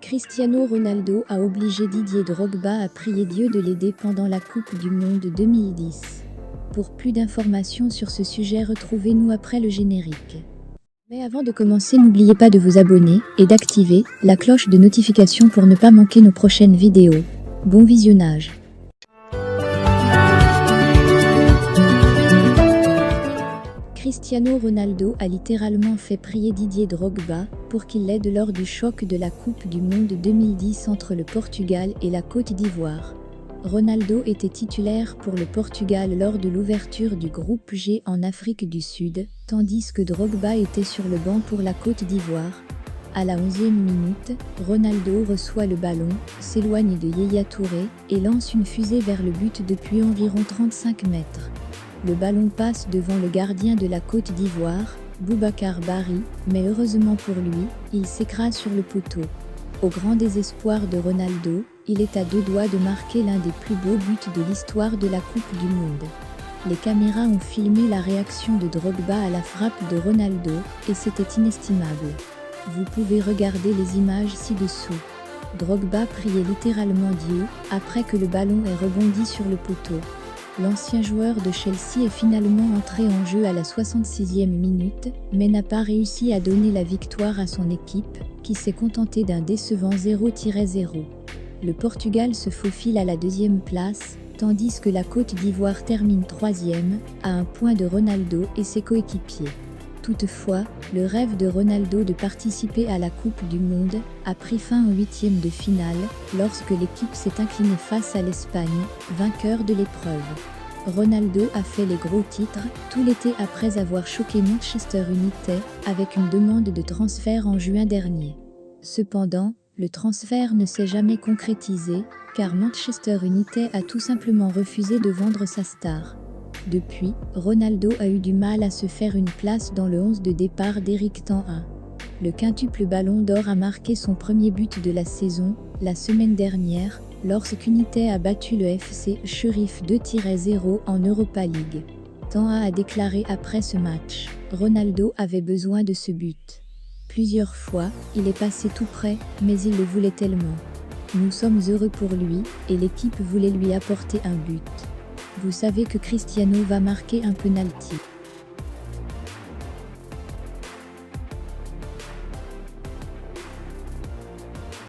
Cristiano Ronaldo a obligé Didier Drogba à prier Dieu de l'aider pendant la Coupe du Monde 2010. Pour plus d'informations sur ce sujet, retrouvez-nous après le générique. Mais avant de commencer, n'oubliez pas de vous abonner et d'activer la cloche de notification pour ne pas manquer nos prochaines vidéos. Bon visionnage! Cristiano Ronaldo a littéralement fait prier Didier Drogba pour qu'il l'aide lors du choc de la Coupe du Monde 2010 entre le Portugal et la Côte d'Ivoire. Ronaldo était titulaire pour le Portugal lors de l'ouverture du groupe G en Afrique du Sud, tandis que Drogba était sur le banc pour la Côte d'Ivoire. À la 11e minute, Ronaldo reçoit le ballon, s'éloigne de Yaya Touré et lance une fusée vers le but depuis environ 35 mètres. Le ballon passe devant le gardien de la Côte d'Ivoire, Boubacar Bari, mais heureusement pour lui, il s'écrase sur le poteau. Au grand désespoir de Ronaldo, il est à deux doigts de marquer l'un des plus beaux buts de l'histoire de la Coupe du Monde. Les caméras ont filmé la réaction de Drogba à la frappe de Ronaldo, et c'était inestimable. Vous pouvez regarder les images ci-dessous. Drogba priait littéralement Dieu, après que le ballon ait rebondi sur le poteau. L'ancien joueur de Chelsea est finalement entré en jeu à la 66e minute, mais n'a pas réussi à donner la victoire à son équipe, qui s'est contentée d'un décevant 0-0. Le Portugal se faufile à la deuxième place, tandis que la Côte d'Ivoire termine troisième, à un point de Ronaldo et ses coéquipiers. Toutefois, le rêve de Ronaldo de participer à la Coupe du Monde a pris fin en huitième de finale, lorsque l'équipe s'est inclinée face à l'Espagne, vainqueur de l'épreuve. Ronaldo a fait les gros titres tout l'été après avoir choqué Manchester United avec une demande de transfert en juin dernier. Cependant, le transfert ne s'est jamais concrétisé, car Manchester United a tout simplement refusé de vendre sa star. Depuis, Ronaldo a eu du mal à se faire une place dans le 11 de départ d'Eric Ten Hag. Le quintuple ballon d'or a marqué son premier but de la saison, la semaine dernière, lorsqu'United a battu le FC Sheriff 2-0 en Europa League. Ten Hag a déclaré après ce match: « Ronaldo avait besoin de ce but. Plusieurs fois, il est passé tout près, mais il le voulait tellement. Nous sommes heureux pour lui, et l'équipe voulait lui apporter un but. Vous savez que Cristiano va marquer un penalty. »